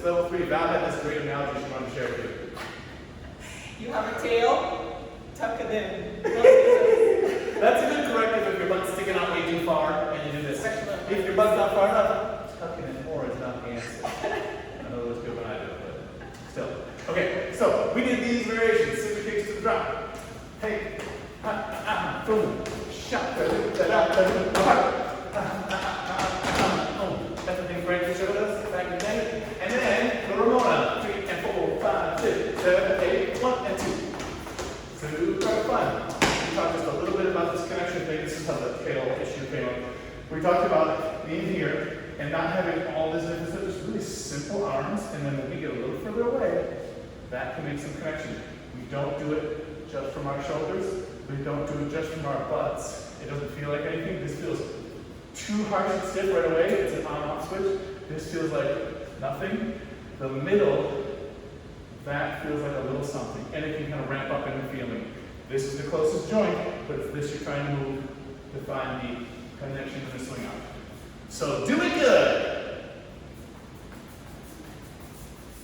This level 3, Val had this great analogy she wanted to share with you. You have a tail, tuck it in. That's a good corrective if your butt's sticking out way too far and you do this. If your butt's not far enough, tuck it in more is not the answer. I know those good when I do it, but still. Okay, so we did these variations. Scissor kicks to the drop. Hey, boom, shot, that's the thing Frank showed us back in the day. And then the Ramona, 3 and 4, 5, 6, 7, 8, 1 and 2. Super fun. We talked just a little bit about this connection thing. This is how the tail issue came up. We talked about being here and not having all this difference. Just really simple arms, and then when we get a little further away, that can make some connection. We don't do it just from our shoulders. We don't do it just from our butts. It doesn't feel like anything. This feels too harsh and stiff right away. It's an on-off switch. This feels like nothing. The middle, that feels like a little something. And it can kind of ramp up in the feeling. This is the closest joint, but it's this you're trying to move to find the connection to the swing arm. So do it good.